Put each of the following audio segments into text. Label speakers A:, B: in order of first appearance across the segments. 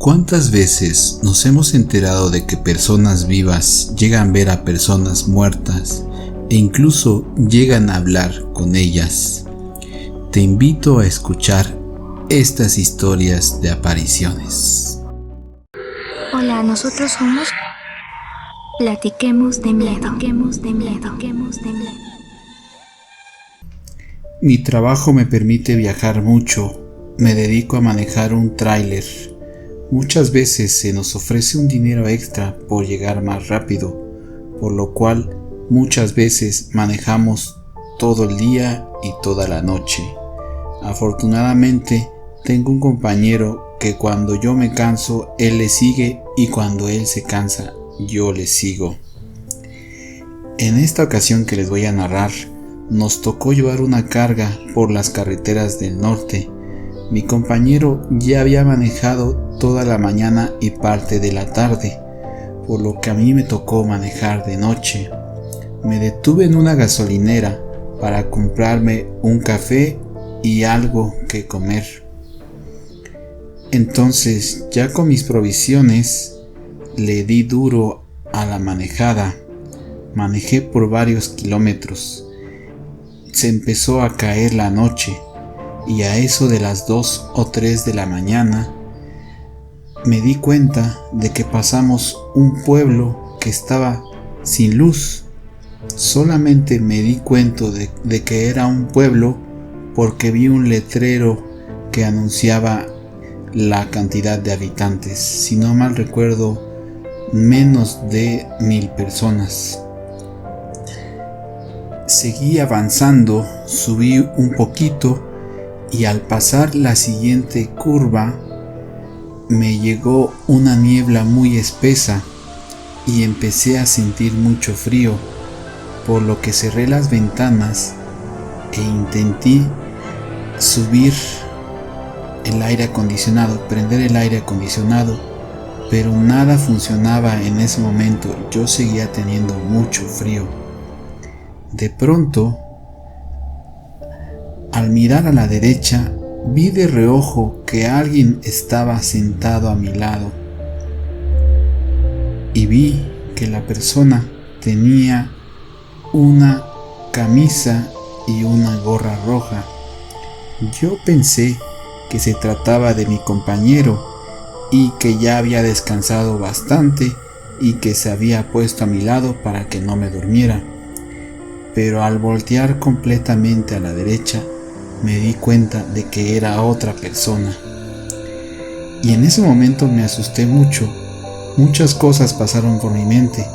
A: ¿Cuántas veces nos hemos enterado de que personas vivas llegan a ver a personas muertas e incluso llegan a hablar con ellas? Te invito a escuchar estas historias de apariciones.
B: Hola, nosotros somos Platiquemos de Miedo.
A: Mi trabajo me permite viajar mucho. Me dedico a manejar un tráiler. Muchas veces se nos ofrece un dinero extra por llegar más rápido, por lo cual muchas veces manejamos todo el día y toda la noche. Afortunadamente tengo un compañero que cuando yo me canso, él le sigue, y cuando él se cansa, yo le sigo. En esta ocasión que les voy a narrar, nos tocó llevar una carga por las carreteras del norte. Mi compañero ya había manejado toda la mañana y parte de la tarde, por lo que a mí me tocó manejar de noche. Me detuve en una gasolinera para comprarme un café y algo que comer. Entonces, ya con mis provisiones, le di duro a la manejada. Manejé por varios kilómetros. Se empezó a caer la noche, y a eso de las 2 o 3 de la mañana me di cuenta de que pasamos un pueblo que estaba sin luz. Solamente me di cuenta de que era un pueblo porque vi un letrero que anunciaba la cantidad de habitantes. Si no mal recuerdo, menos de 1000 personas. Seguí avanzando, subí un poquito, y al pasar la siguiente curva me llegó una niebla muy espesa y empecé a sentir mucho frío, por lo que cerré las ventanas e intenté subir el aire acondicionado, prender el aire acondicionado, pero nada funcionaba en ese momento. Yo seguía teniendo mucho frío. De pronto, al mirar a la derecha, vi de reojo que alguien estaba sentado a mi lado, y vi que la persona tenía una camisa y una gorra roja. Yo pensé que se trataba de mi compañero y que ya había descansado bastante y que se había puesto a mi lado para que no me durmiera. Pero al voltear completamente a la derecha, me di cuenta de que era otra persona. Y en ese momento me asusté mucho. Muchas cosas pasaron por mi mente.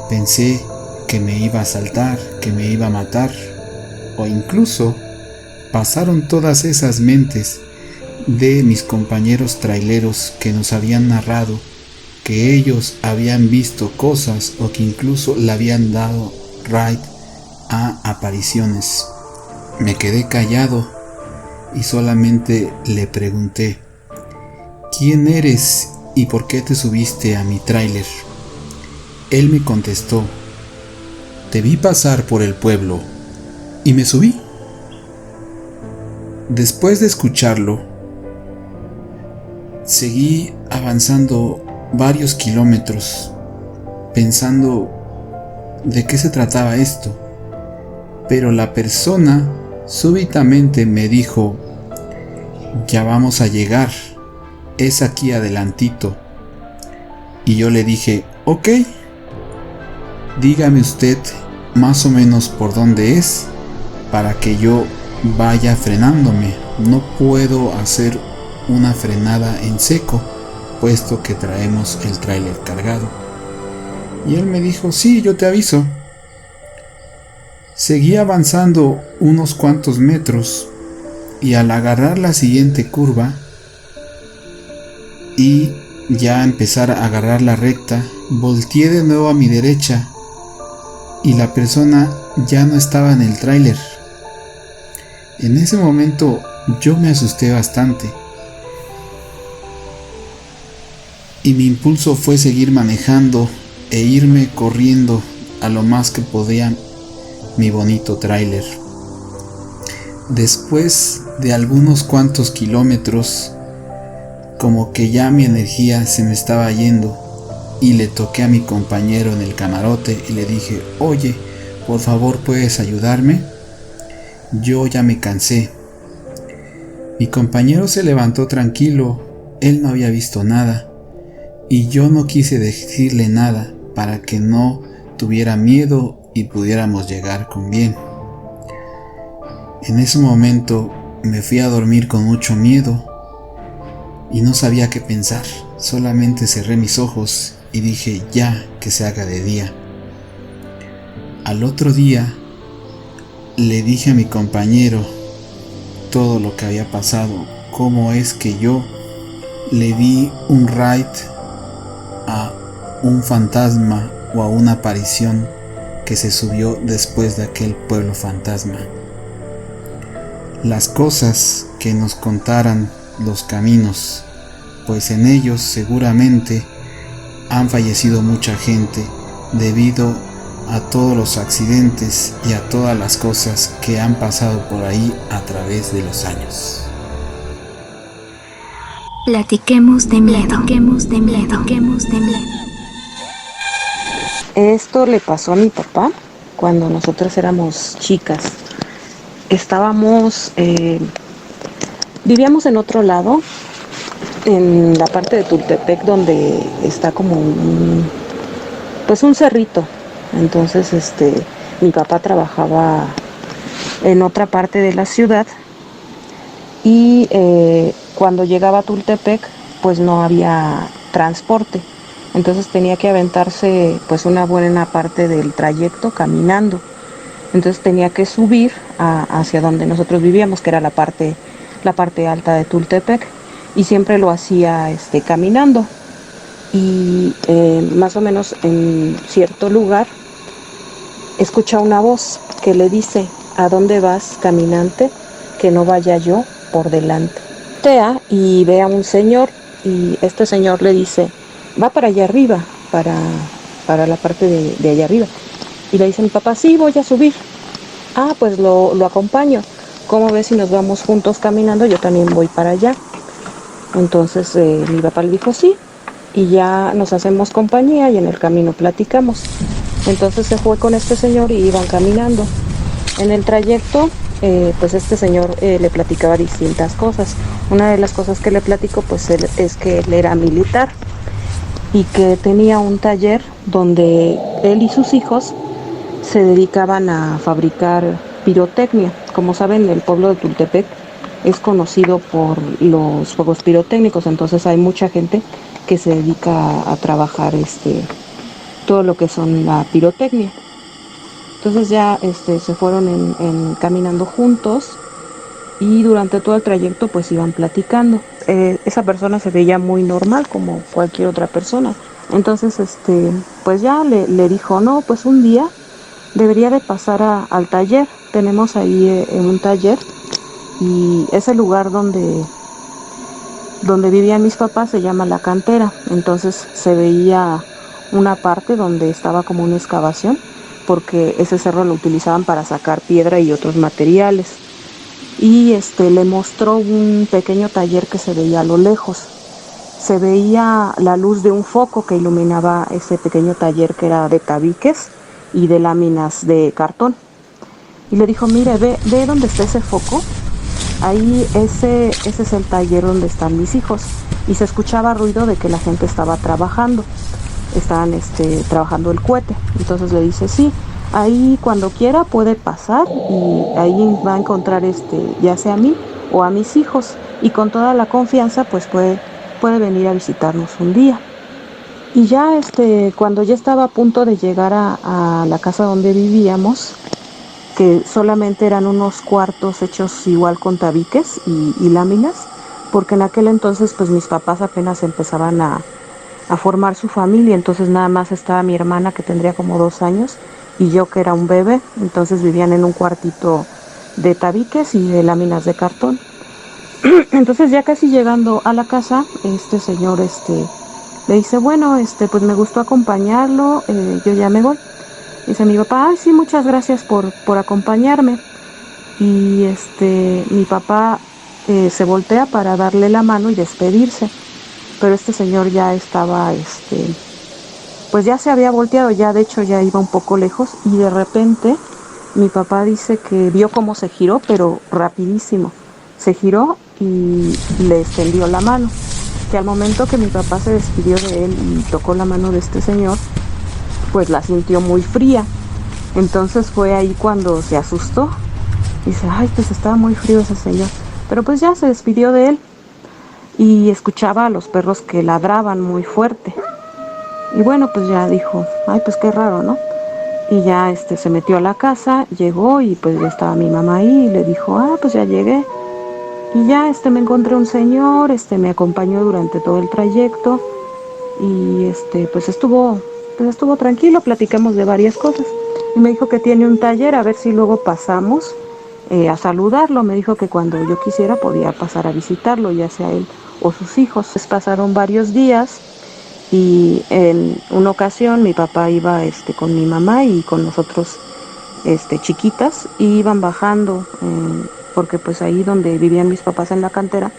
A: Pensé que me iba a asaltar, que me iba a matar, o incluso pasaron todas esas mentes de mis compañeros traileros que nos habían narrado que ellos habían visto cosas o que incluso le habían dado ride a apariciones. Me quedé callado y solamente le pregunté: ¿quién eres y por qué te subiste a mi tráiler? Él me contestó: te vi pasar por el pueblo y me subí. Después de escucharlo, seguí avanzando varios kilómetros pensando de qué se trataba esto, pero la persona súbitamente me dijo: ya vamos a llegar, es aquí adelantito. Y yo le dije: ok, dígame usted más o menos por dónde es para que yo vaya frenándome. No puedo hacer una frenada en seco, puesto que traemos el tráiler cargado. Y él me dijo: sí, yo te aviso. Seguí avanzando unos cuantos metros, y al agarrar la siguiente curva y ya empezar a agarrar la recta, volteé de nuevo a mi derecha y la persona ya no estaba en el tráiler. En ese momento yo me asusté bastante y mi impulso fue seguir manejando e irme corriendo a lo más que podía mi bonito tráiler. Después de algunos cuantos kilómetros, como que ya mi energía se me estaba yendo, y le toqué a mi compañero en el camarote y le dije: oye, por favor, ¿puedes ayudarme? Yo ya me cansé. Mi compañero se levantó tranquilo, él no había visto nada, y yo no quise decirle nada para que no tuviera miedo y pudiéramos llegar con bien. En ese momento me fui a dormir con mucho miedo y no sabía qué pensar. Solamente cerré mis ojos y dije: ya que se haga de día. Al otro día le dije a mi compañero todo lo que había pasado, cómo es que yo le di un ride a un fantasma o a una aparición que se subió después de aquel pueblo fantasma. Las cosas que nos contaran los caminos, pues en ellos seguramente han fallecido mucha gente debido a todos los accidentes y a todas las cosas que han pasado por ahí a través de los años.
B: Platiquemos de miedo, platiquemos de miedo, platiquemos de miedo.
C: Esto le pasó a mi papá cuando nosotros éramos chicas. Vivíamos en otro lado, en la parte de Tultepec, donde está como un cerrito. Entonces mi papá trabajaba en otra parte de la ciudad y cuando llegaba a Tultepec pues no había transporte, entonces tenía que aventarse pues una buena parte del trayecto caminando. Entonces tenía que subir hacia donde nosotros vivíamos, que era la parte alta de Tultepec, y siempre lo hacía caminando. Y más o menos en cierto lugar escucha una voz que le dice: ¿a dónde vas, caminante? Que no vaya yo por delante. Voltea y ve a un señor, y este señor le dice: va para allá arriba, para la parte de allá arriba. Y le dice mi papá: sí, voy a subir. Ah, pues lo acompaño. ¿Cómo ves si nos vamos juntos caminando? Yo también voy para allá. Entonces mi papá le dijo sí, y ya nos hacemos compañía y en el camino platicamos. Entonces se fue con este señor y iban caminando. En el trayecto, pues este señor le platicaba distintas cosas. Una de las cosas que le platicó pues es que él era militar y que tenía un taller donde él y sus hijos se dedicaban a fabricar pirotecnia. Como saben, el pueblo de Tultepec es conocido por los fuegos pirotécnicos, entonces hay mucha gente que se dedica a trabajar todo lo que son la pirotecnia. Entonces ya se fueron caminando juntos y durante todo el trayecto pues iban platicando. Esa persona se veía muy normal como cualquier otra persona. Entonces pues ya le dijo: no, pues un día debería de pasar al taller. Tenemos ahí un taller y ese lugar donde vivían mis papás se llama La Cantera. Entonces se veía una parte donde estaba como una excavación, porque ese cerro lo utilizaban para sacar piedra y otros materiales. Y le mostró un pequeño taller que se veía a lo lejos. Se veía la luz de un foco que iluminaba ese pequeño taller, que era de tabiques y de láminas de cartón. Y le dijo: mire, ve dónde está ese foco. Ahí ese es el taller donde están mis hijos. Y se escuchaba ruido de que la gente estaba trabajando. Estaban trabajando el cohete. Entonces le dice: sí, ahí cuando quiera puede pasar y ahí va a encontrar ya sea a mí o a mis hijos, y con toda la confianza pues puede venir a visitarnos un día. Y ya cuando ya estaba a punto de llegar a la casa donde vivíamos, que solamente eran unos cuartos hechos igual con tabiques y láminas, porque en aquel entonces pues mis papás apenas empezaban a formar su familia. Entonces nada más estaba mi hermana, que tendría como 2 años, y yo, que era un bebé. Entonces vivían en un cuartito de tabiques y de láminas de cartón. Entonces ya casi llegando a la casa, este señor le dice: bueno, pues me gustó acompañarlo, yo ya me voy. Dice mi papá: ay, sí, muchas gracias por acompañarme. Y mi papá se voltea para darle la mano y despedirse. pero este señor ya estaba, pues ya se había volteado, ya de hecho ya iba un poco lejos, y de repente mi papá dice que vio cómo se giró, pero rapidísimo. Se giró y le extendió la mano, que al momento que mi papá se despidió de él y tocó la mano de este señor, pues la sintió muy fría. Entonces fue ahí cuando se asustó. Dice, ay, pues estaba muy frío ese señor. Pero pues ya se despidió de él y escuchaba a los perros que ladraban muy fuerte. Y bueno, pues ya dijo, ay, pues qué raro, ¿no? Y ya se metió a la casa, llegó y pues ya estaba mi mamá ahí y le dijo, ah, pues ya llegué. Y ya me encontré un señor, me acompañó durante todo el trayecto y pues estuvo tranquilo, platicamos de varias cosas. Y me dijo que tiene un taller, a ver si luego pasamos a saludarlo. Me dijo que cuando yo quisiera podía pasar a visitarlo, ya sea él o sus hijos. Pues pasaron varios días y en una ocasión mi papá iba con mi mamá y con nosotros chiquitas, y iban bajando porque pues ahí donde vivían mis papás en la cantera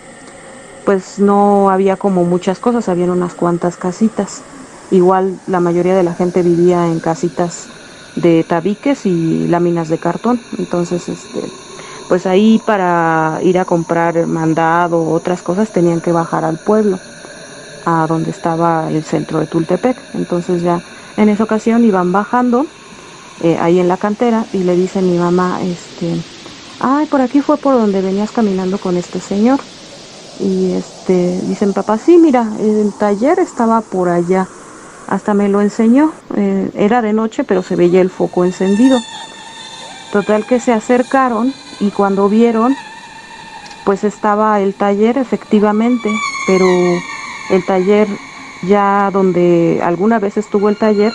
C: pues no había como muchas cosas, habían unas cuantas casitas. Igual la mayoría de la gente vivía en casitas de tabiques y láminas de cartón. Entonces pues ahí para ir a comprar mandado o otras cosas tenían que bajar al pueblo, a donde estaba el centro de Tultepec. Entonces ya en esa ocasión iban bajando ahí en la cantera y le dice mi mamá, ay, por aquí fue por donde venías caminando con este señor. Y dice mi papá, sí, mira, el taller estaba por allá, hasta me lo enseñó, era de noche pero se veía el foco encendido. Total que se acercaron y cuando vieron, pues estaba el taller efectivamente, pero el taller, ya donde alguna vez estuvo el taller,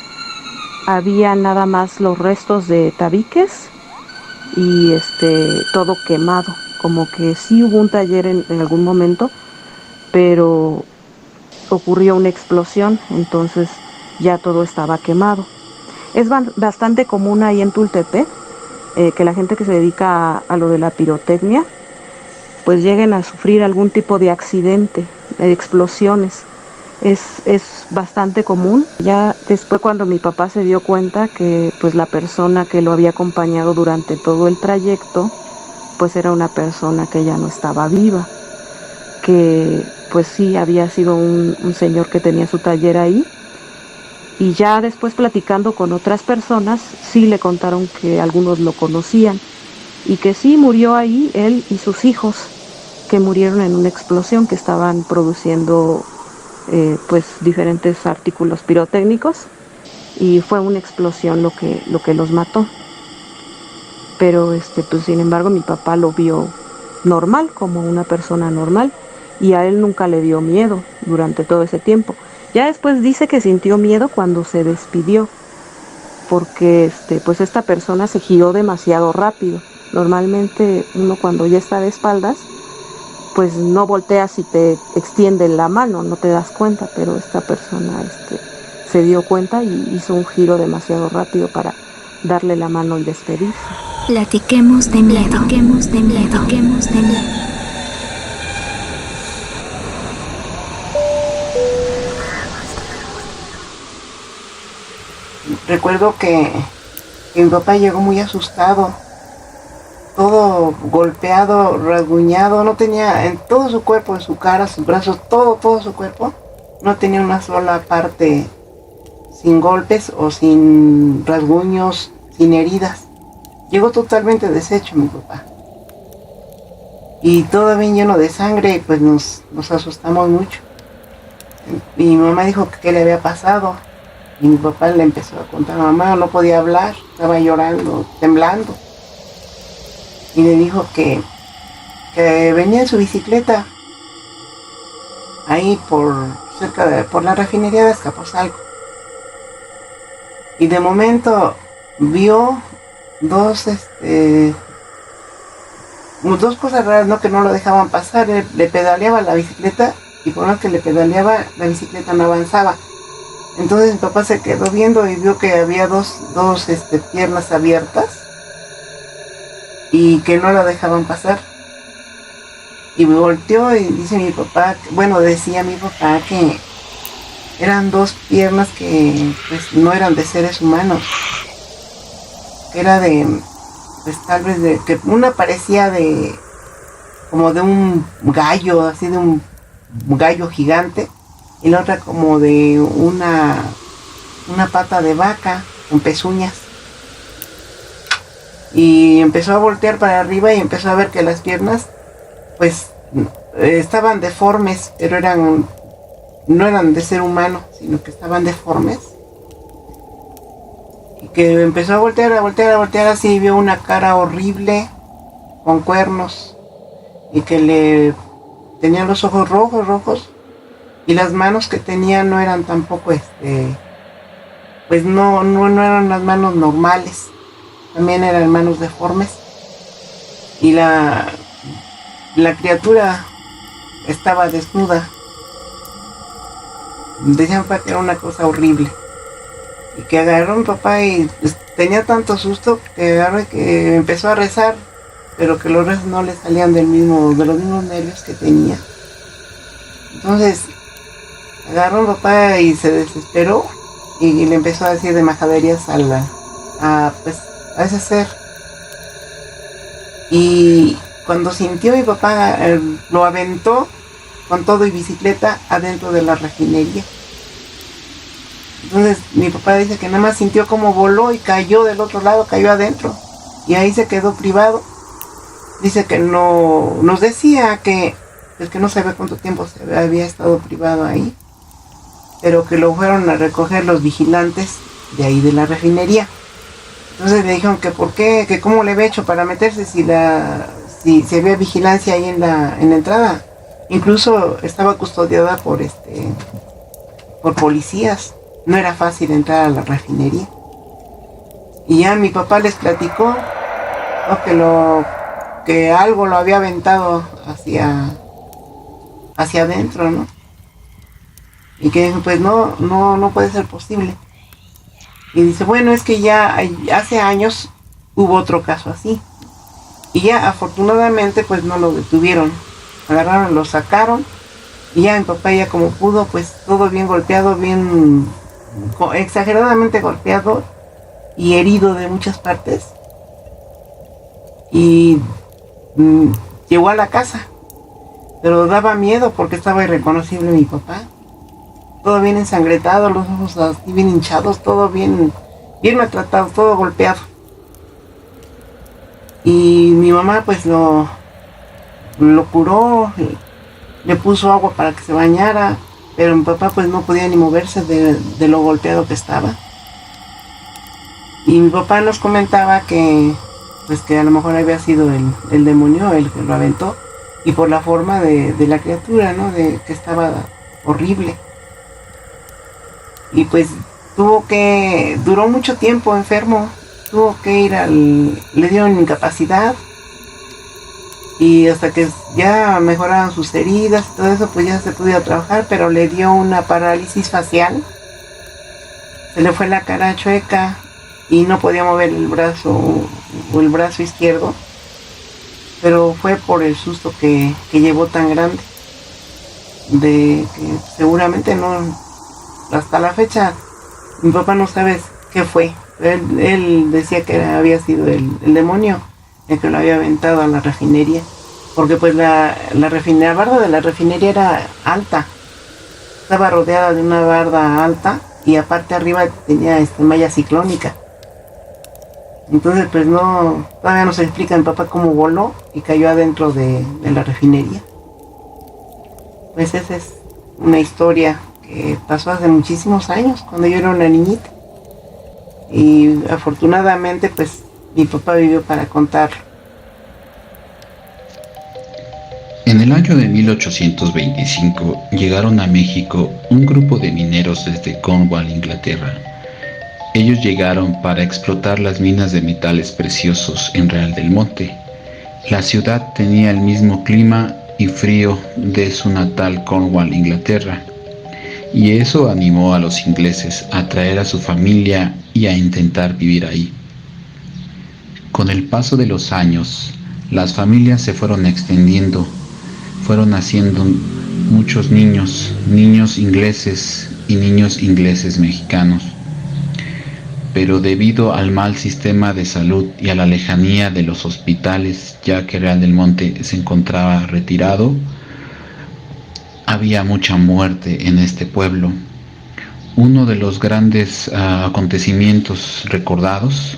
C: había nada más los restos de tabiques y todo quemado. Como que sí hubo un taller en algún momento, pero ocurrió una explosión, entonces ya todo estaba quemado. Es bastante común ahí en Tultepec que la gente que se dedica a lo de la pirotecnia pues lleguen a sufrir algún tipo de accidente, de explosiones. Es bastante común. Ya después, cuando mi papá se dio cuenta que pues la persona que lo había acompañado durante todo el trayecto pues era una persona que ya no estaba viva, que pues sí había sido un señor que tenía su taller ahí. Y ya después, platicando con otras personas, sí le contaron que algunos lo conocían y que sí murió ahí él y sus hijos, que murieron en una explosión, que estaban produciendo pues diferentes artículos pirotécnicos y fue una explosión lo que los mató. Pero pues sin embargo mi papá lo vio normal, como una persona normal, y a él nunca le dio miedo durante todo ese tiempo. Ya después dice que sintió miedo cuando se despidió, porque pues esta persona se giró demasiado rápido. Normalmente uno, cuando ya está de espaldas, pues no volteas y te extiende la mano, no te das cuenta, pero esta persona se dio cuenta y hizo un giro demasiado rápido para darle la mano y despedirse.
B: Platiquemos de miedo, platiquemos de miedo, platiquemos de miedo.
D: Recuerdo que mi papá llegó muy asustado, todo golpeado, rasguñado, no tenía en todo su cuerpo, en su cara, sus brazos, todo su cuerpo, no tenía una sola parte sin golpes o sin rasguños, sin heridas. Llegó totalmente deshecho mi papá. Y todo bien lleno de sangre, y pues nos asustamos mucho. Y mi mamá dijo que qué le había pasado. Y mi papá le empezó a contar, mamá no podía hablar, estaba llorando, temblando. Y le dijo que venía en su bicicleta, ahí por la refinería de Azcapotzalco. Y de momento vio dos cosas raras, ¿no? Que no lo dejaban pasar. Le pedaleaba la bicicleta y por más que le pedaleaba, la bicicleta no avanzaba. Entonces mi papá se quedó viendo y vio que había dos piernas abiertas y que no la dejaban pasar. Y me volteó y dice mi papá, bueno, decía mi papá que eran dos piernas que pues no eran de seres humanos. Era de, pues tal vez de, que una parecía de, como de un gallo, así de un gallo gigante, y la otra como de una pata de vaca con pezuñas. Y empezó a voltear para arriba y empezó a ver que las piernas pues estaban deformes, pero no eran de ser humano, sino que estaban deformes. Y que empezó a voltear así, y vio una cara horrible con cuernos y que le tenía los ojos rojos, y las manos que tenía no eran tampoco pues no eran las manos normales, también eran manos deformes. Y la criatura estaba desnuda. Decían que era una cosa horrible. Y que agarró a mi papá y pues, tenía tanto susto que agarró y que empezó a rezar, pero que los rezos no le salían de los mismos nervios que tenía. Entonces agarró a mi papá y se desesperó y le empezó a decir de majaderías a ese ser. Y cuando sintió mi papá, lo aventó con todo y bicicleta adentro de la refinería. Entonces mi papá dice que nada más sintió como voló y cayó del otro lado, cayó adentro, y ahí se quedó privado. Dice que no, nos decía que no sabía cuánto tiempo se había estado privado ahí, pero que lo fueron a recoger los vigilantes de ahí de la refinería. Entonces le dijeron que por qué, que cómo le había hecho para meterse si había vigilancia ahí en la entrada. Incluso estaba custodiada por policías. No era fácil entrar a la refinería. Y ya mi papá les platicó, ¿no? que algo lo había aventado hacia adentro, ¿no? Y que pues no puede ser posible. Y dice, bueno, es que ya hace años hubo otro caso así. Y ya afortunadamente pues no lo detuvieron. Agarraron, lo sacaron. Y ya mi papá ya como pudo, pues todo bien golpeado, bien exageradamente golpeado y herido de muchas partes. Y llegó a la casa. Pero daba miedo porque estaba irreconocible mi papá. Todo bien ensangretado, los ojos así bien hinchados, todo bien maltratado, todo golpeado. Y mi mamá pues lo curó, le puso agua para que se bañara, pero mi papá pues no podía ni moverse de lo golpeado que estaba. Y mi papá nos comentaba que a lo mejor había sido el demonio el que lo aventó, y por la forma de la criatura, ¿no? Que estaba horrible. Y pues duró mucho tiempo enfermo, tuvo que ir le dieron incapacidad, y hasta que ya mejoraron sus heridas y todo eso, pues ya se podía trabajar, pero le dio una parálisis facial, se le fue la cara chueca y no podía mover el brazo izquierdo, pero fue por el susto que llevó tan grande, de que seguramente no. Hasta la fecha, mi papá no sabe qué fue. Él decía que había sido el demonio el que lo había aventado a la refinería. Porque pues la barda de la refinería era alta. Estaba rodeada de una barda alta y aparte arriba tenía malla ciclónica. Entonces pues todavía no se explica mi papá cómo voló y cayó adentro de la refinería. Pues esa es una historia que pasó hace muchísimos años, cuando yo era una niñita. Y afortunadamente, pues, mi papá vivió para contarlo.
E: En el año de 1825 llegaron a México un grupo de mineros desde Cornwall, Inglaterra. Ellos llegaron para explotar las minas de metales preciosos en Real del Monte. La ciudad tenía el mismo clima y frío de su natal Cornwall, Inglaterra. Y eso animó a los ingleses a traer a su familia y a intentar vivir ahí. Con el paso de los años, las familias se fueron extendiendo, fueron naciendo muchos niños ingleses y niños ingleses mexicanos. Pero debido al mal sistema de salud y a la lejanía de los hospitales, ya que Real del Monte se encontraba retirado, había mucha muerte en este pueblo. Uno de los grandes acontecimientos recordados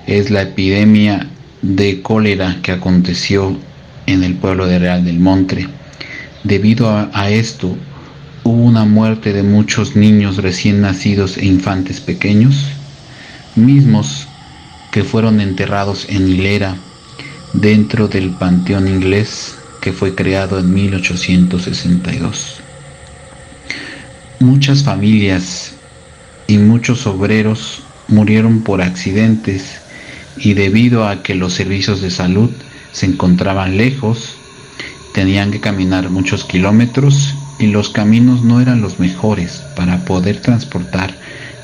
E: es la epidemia de cólera que aconteció en el pueblo de Real del Monte. Debido a esto, hubo una muerte de muchos niños recién nacidos e infantes pequeños, mismos que fueron enterrados en hilera dentro del panteón inglés que fue creado en 1862. Muchas familias y muchos obreros murieron por accidentes y debido a que los servicios de salud se encontraban lejos, tenían que caminar muchos kilómetros y los caminos no eran los mejores para poder transportar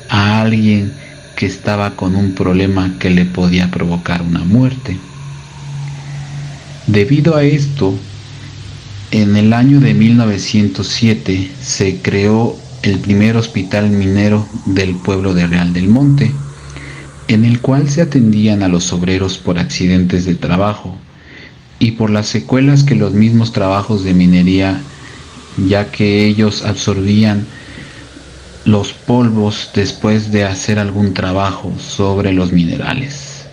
E: a alguien que estaba con un problema que le podía provocar una muerte. Debido a esto, en el año de 1907 se creó el primer hospital minero del pueblo de Real del Monte, en el cual se atendían a los obreros por accidentes de trabajo y por las secuelas que los mismos trabajos de minería, ya que ellos absorbían los polvos después de hacer algún trabajo sobre los minerales.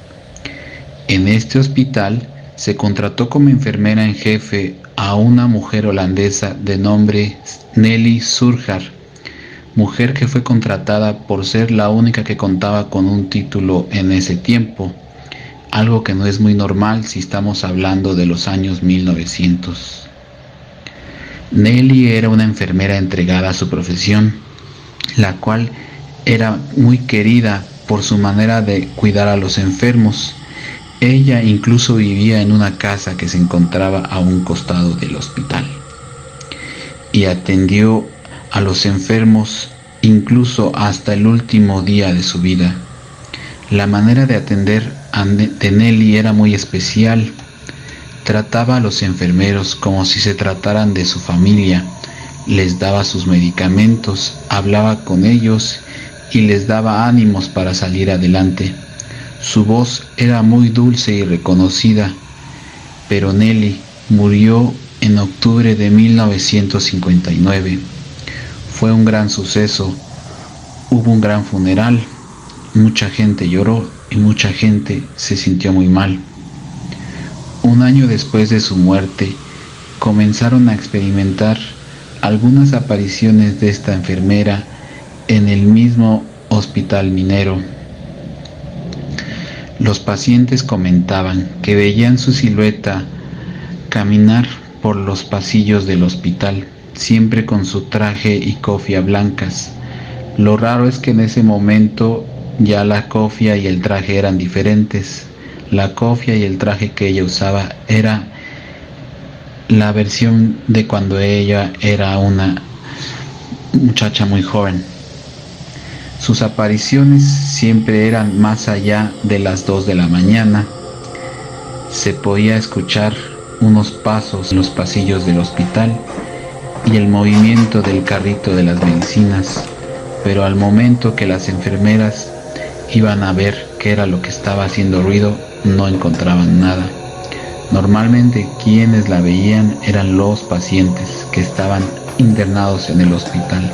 E: En este hospital se contrató como enfermera en jefe a una mujer holandesa de nombre Nelly Surjar, mujer que fue contratada por ser la única que contaba con un título en ese tiempo, algo que no es muy normal si estamos hablando de los años 1900. Nelly era una enfermera entregada a su profesión, la cual era muy querida por su manera de cuidar a los enfermos. Ella incluso vivía en una casa que se encontraba a un costado del hospital y atendió a los enfermos incluso hasta el último día de su vida. La manera de atender de Nelly era muy especial. Trataba a los enfermeros como si se trataran de su familia, les daba sus medicamentos, hablaba con ellos y les daba ánimos para salir adelante. Su voz era muy dulce y reconocida, pero Nelly murió en octubre de 1959. Fue un gran suceso, hubo un gran funeral, mucha gente lloró y mucha gente se sintió muy mal. Un año después de su muerte, comenzaron a experimentar algunas apariciones de esta enfermera en el mismo hospital minero. Los pacientes comentaban que veían su silueta caminar por los pasillos del hospital, siempre con su traje y cofia blancas. Lo raro es que en ese momento ya la cofia y el traje eran diferentes. La cofia y el traje que ella usaba era la versión de cuando ella era una muchacha muy joven. Sus apariciones siempre eran más allá de las 2 de la mañana. Se podía escuchar unos pasos en los pasillos del hospital y el movimiento del carrito de las medicinas, pero al momento que las enfermeras iban a ver qué era lo que estaba haciendo ruido, no encontraban nada. Normalmente quienes la veían eran los pacientes que estaban internados en el hospital.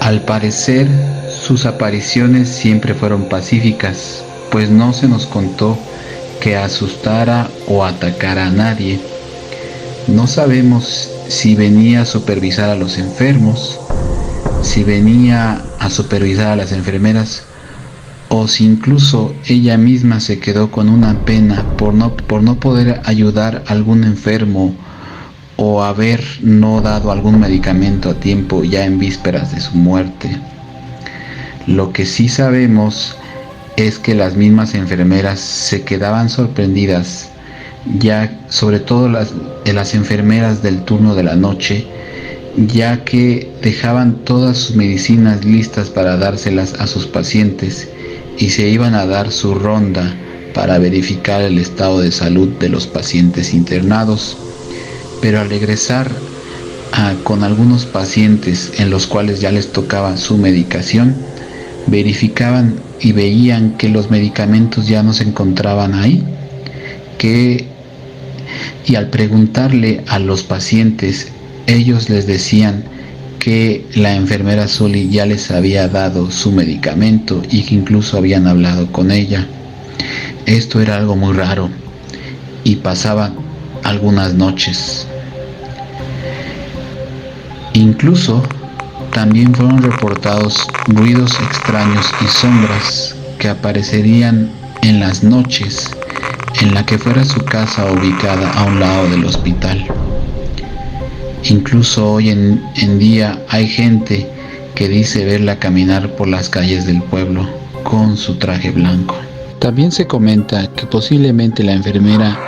E: Al parecer, sus apariciones siempre fueron pacíficas, pues no se nos contó que asustara o atacara a nadie. No sabemos si venía a supervisar a los enfermos, si venía a supervisar a las enfermeras, o si incluso ella misma se quedó con una pena por no poder ayudar a algún enfermo o haber no dado algún medicamento a tiempo ya en vísperas de su muerte. Lo que sí sabemos es que las mismas enfermeras se quedaban sorprendidas, ya sobre todo las enfermeras del turno de la noche, ya que dejaban todas sus medicinas listas para dárselas a sus pacientes y se iban a dar su ronda para verificar el estado de salud de los pacientes internados. pero al regresar con algunos pacientes en los cuales ya les tocaba su medicación, verificaban y veían que los medicamentos ya no se encontraban ahí, y al preguntarle a los pacientes, ellos les decían que la enfermera Soli ya les había dado su medicamento y que incluso habían hablado con ella. Esto era algo muy raro y pasaba algunas noches. Incluso también fueron reportados ruidos extraños y sombras que aparecerían en las noches en la que fuera su casa ubicada a un lado del hospital. Incluso hoy en día hay gente que dice verla caminar por las calles del pueblo con su traje blanco. También se comenta que posiblemente la enfermera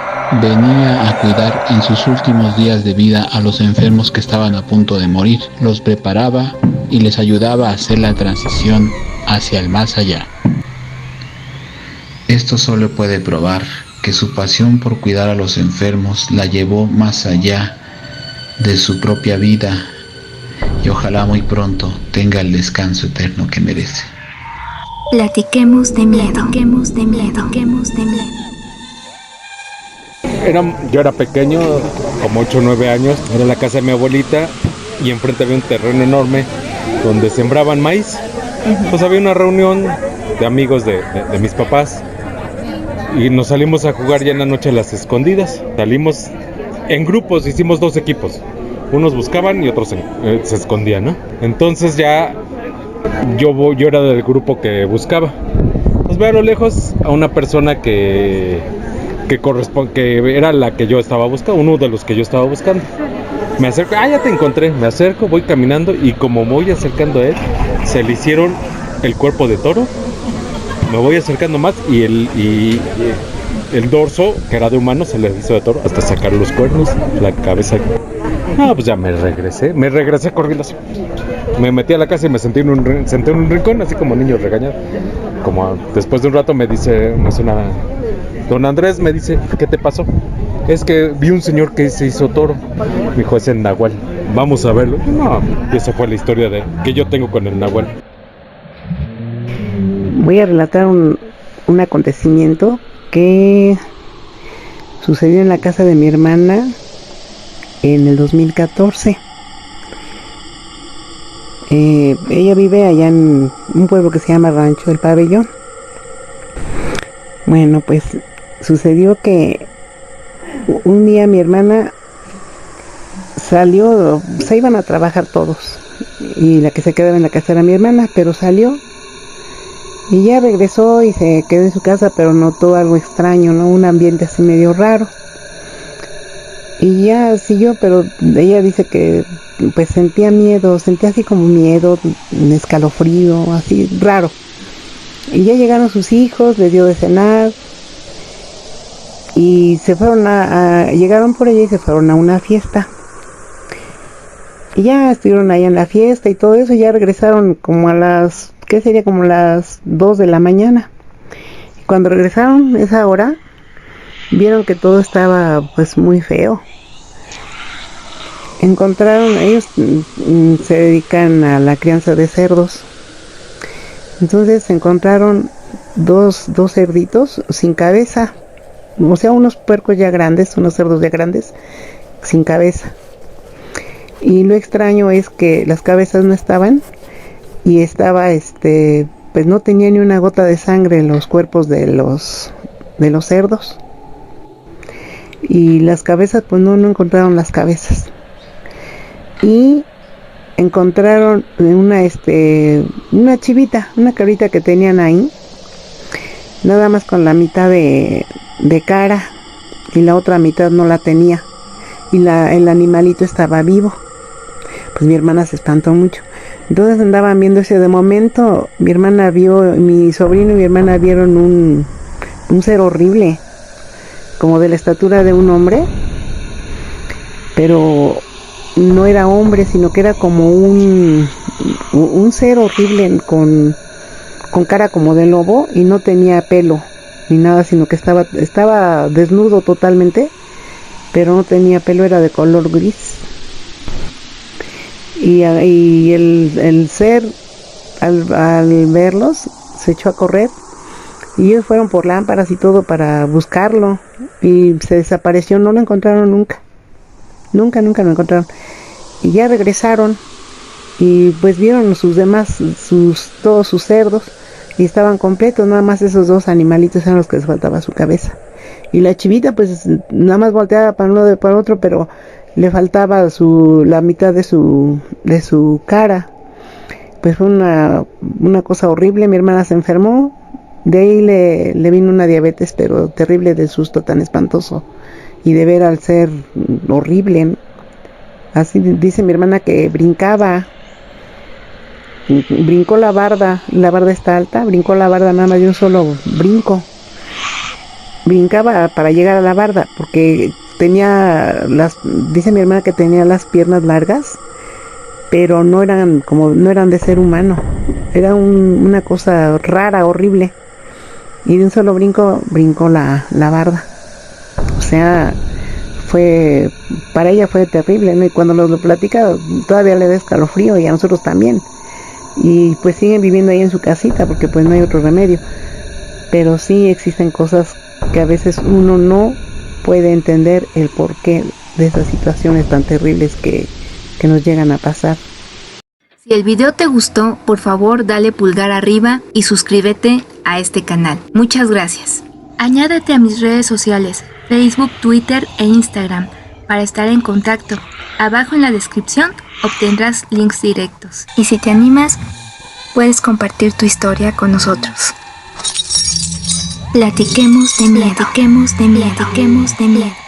E: venía a cuidar en sus últimos días de vida a los enfermos que estaban a punto de morir, los preparaba y les ayudaba a hacer la transición hacia el más allá. Esto solo puede probar que su pasión por cuidar a los enfermos la llevó más allá de su propia vida y ojalá muy pronto tenga el descanso eterno que merece.
B: Platiquemos de miedo, platiquemos de miedo, platiquemos de miedo.
F: Yo era pequeño, como 8 o 9 años, era la casa de mi abuelita y enfrente había un terreno enorme donde sembraban maíz. Pues había una reunión de amigos de mis papás y nos salimos a jugar ya en la noche a las escondidas. Salimos en grupos, hicimos 2 equipos. Unos buscaban y otros se escondían, ¿no? Entonces ya yo era del grupo que buscaba. Pues veo a lo lejos a una persona que era la que yo estaba buscando, uno de los que yo estaba buscando. Me acerco, ya te encontré, me acerco, voy caminando y como me voy acercando a él, se le hicieron el cuerpo de toro. Me voy acercando más y el dorso, que era de humano, se le hizo de toro hasta sacar los cuernos, la cabeza. Pues ya me regresé corriendo así. Me metí a la casa y me senté en un rincón, así como niño regañado. Después de un rato me suena don Andrés, me dice, ¿qué te pasó? Es que vi un señor que se hizo toro. Me dijo, es el Nahual, vamos a verlo. Y esa fue la historia que yo tengo con el Nahual.
C: Voy a relatar un acontecimiento que sucedió en la casa de mi hermana en el 2014. Ella vive allá en un pueblo que se llama Rancho del Pabellón. Bueno, pues sucedió que un día mi hermana salió, se iban a trabajar todos y la que se quedaba en la casa era mi hermana, pero salió y ya regresó y se quedó en su casa, pero notó algo extraño, ¿no? Un ambiente así medio raro. Y ya siguió, pero ella dice que pues sentía así como miedo, un escalofrío, así raro. Y ya llegaron sus hijos, les dio de cenar y se fueron llegaron por ella y se fueron a una fiesta. Y ya estuvieron allá en la fiesta y todo eso, y ya regresaron como a las, ¿qué sería? Como las 2 de la mañana. Y cuando regresaron esa hora, vieron que todo estaba pues muy feo. Ellos se dedican a la crianza de cerdos. Entonces encontraron dos cerditos sin cabeza, o sea, unos puercos ya grandes, unos cerdos ya grandes, sin cabeza. Y lo extraño es que las cabezas no estaban, y estaba, pues no tenía ni una gota de sangre en los cuerpos de los cerdos. Y las cabezas, pues no encontraron las cabezas. Y encontraron una chivita, una cabrita que tenían ahí, nada más con la mitad de cara y la otra mitad no la tenía, y el animalito estaba vivo. Pues mi hermana se espantó mucho. Entonces andaban viendo ese. De momento mi sobrino y mi hermana vieron un ser horrible, como de la estatura de un hombre, pero no era hombre, sino que era como un ser horrible con cara como de lobo, y no tenía pelo ni nada, sino que estaba desnudo totalmente, pero no tenía pelo, era de color gris. Y el ser, al verlos, se echó a correr. Y ellos fueron por lámparas y todo para buscarlo. Y se desapareció, no lo encontraron nunca. Nunca lo encontraron. Y ya regresaron. Y pues vieron todos sus cerdos. Y estaban completos, nada más esos 2 animalitos eran los que les faltaba su cabeza. Y la chivita pues nada más volteaba para uno para otro, pero le faltaba la mitad de su cara. Pues fue una cosa horrible. Mi hermana se enfermó, de ahí le vino una diabetes, pero terrible, del susto tan espantoso y de ver al ser horrible. Así dice mi hermana que brincó la barda está alta, brincó la barda nada más de un solo brinco. Brincaba para llegar a la barda porque dice mi hermana que tenía las piernas largas, pero no eran de ser humano. Era una cosa rara, horrible. Y de un solo brinco brincó la barda. O sea, para ella fue terrible, ¿no? Y cuando nos lo platica todavía le da escalofrío, y a nosotros también. Y pues siguen viviendo ahí en su casita porque pues no hay otro remedio. Pero sí existen cosas que a veces uno no puede entender el porqué de esas situaciones tan terribles que nos llegan a pasar.
B: Si el video te gustó, por favor dale pulgar arriba y suscríbete a este canal. Muchas gracias. Añádete a mis redes sociales, Facebook, Twitter e Instagram, para estar en contacto. Abajo en la descripción obtendrás links directos. Y si te animas, puedes compartir tu historia con nosotros. Platiquemos de miedo. Platiquemos de miedo. Platiquemos de miedo.